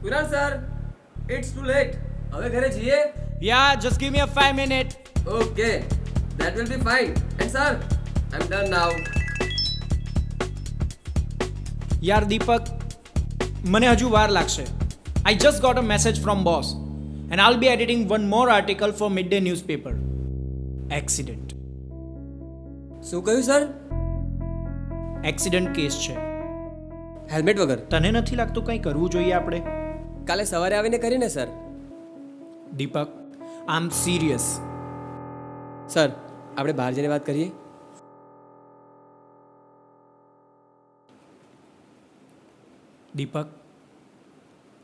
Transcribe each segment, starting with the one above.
Kunal sir, it's too late. હવે ઘરે જઈએ? Yeah, just give me a 5 minute. Okay, that will be fine. And sir, I'm done now. યાર દીપક, મને હજુ વાર લાગશે. I just got a message from boss and I'll be editing one more article for midday newspaper. Accident. શું કહ્યું sir? Accident case છે. Helmet વગર? તને નથી લાગતું કંઈ કરવું જોઈએ આપણે? કાલે સવારે આવીને કરીને સર. દીપક, આઈ એમ સિરિયસ. સર, આપણે બહાર જઈને વાત કરીએ. દીપક,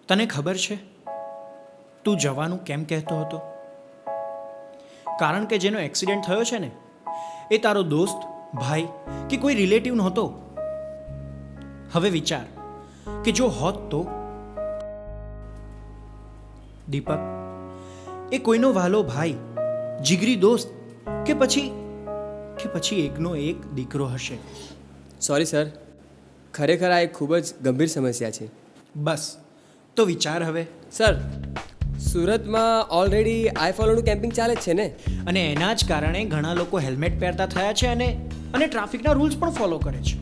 તને ખબર છે તું જવાનું કેમ કહેતો હતો? કારણ કે જેનો એક્સિડન્ટ થયો છે ને એ તારો દોસ્ત, ભાઈ કે કોઈ રિલેટિવ નહોતો. હવે વિચાર કે જો હોત તો. દીપક, એ કોઈનો વાલો ભાઈ, જીગરી દોસ્ત કે પછી એકનો એક દીકરો હશે. સોરી સર, ખરેખર આ એક ખૂબ જ ગંભીર સમસ્યા છે. બસ તો વિચાર હવે. સર, સુરતમાં ઓલરેડી આઈ ફોલોનું કેમ્પિંગ ચાલે જ છે ને? અને એના જ કારણે ઘણા લોકો હેલ્મેટ પહેરતા થયા છે અને ટ્રાફિકના રૂલ્સ પણ ફોલો કરે છે.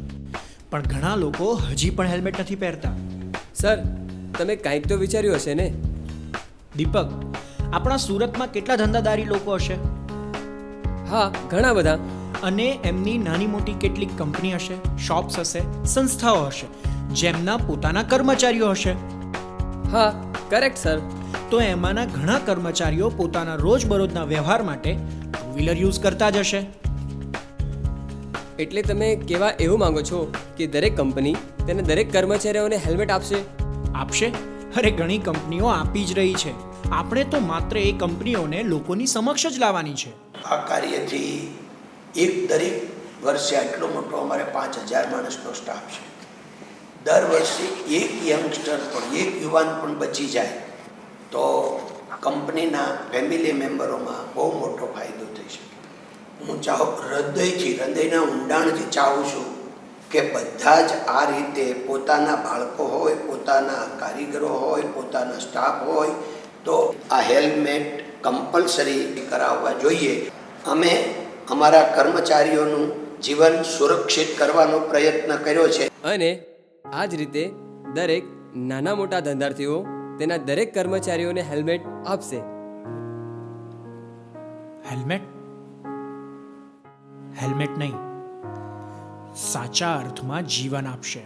પણ ઘણા લોકો હજી પણ હેલ્મેટ નથી પહેરતા. સર, તમે કંઈક તો વિચાર્યું હશે ને? દીપક, આપણા સુરતમાં કેટલા ધંધાદારી લોકો હશે? હા, ઘણા બધા. અને એમની નાની મોટી કેટલીક કંપની હશે, શોપ્સ હશે, સંસ્થાઓ હશે, જેમના પોતાના કર્મચારીઓ હશે. હા, કરેક્ટ સર. તો એમાંના ઘણા કર્મચારીઓ પોતાના રોજબરોજના વ્યવહાર માટે ટુ વ્હીલર યુઝ કરતા જ હશે. એટલે તમે કહેવા એવું માંગો છો કે દરેક કંપની તેને દરેક કર્મચારીઓને હેલ્મેટ આપશે? આપશે? અરે ઘણી કંપનીઓ આપી જ રહી છે. આપણે તો માત્ર એ કંપનીઓને લોકોની સમક્ષ જ લાવવાની છે. આ કાર્યથી દરેક વર્ષે આટલો મોટો અમારે 5,000 માણસનો સ્ટાફ છે. દર વર્ષે એક યંગસ્ટર પણ, એક યુવાન પણ બચી જાય તો કંપનીના ફેમિલી મેમ્બરોમાં બહુ મોટો ફાયદો થઈ શકે. હું હૃદયના ઊંડાણથી ચાહું છું કે બધા જ આ રીતે પોતાના બાળકો હોય, પોતાના કારીગરો હોય, પોતાના સ્ટાફ હોય તો આ હેલ્મેટ કમ્પલસરી કરાવવા જોઈએ. અમે અમારા કર્મચારીઓનું જીવન સુરક્ષિત કરવાનો પ્રયત્ન કર્યો છે. અને આ જ રીતે દરેક નાના મોટા ધંધાર્થીઓ તેના દરેક કર્મચારીઓને હેલ્મેટ આપશે. હેલ્મેટ નહીં, સાચા અર્થમાં જીવન આપશે.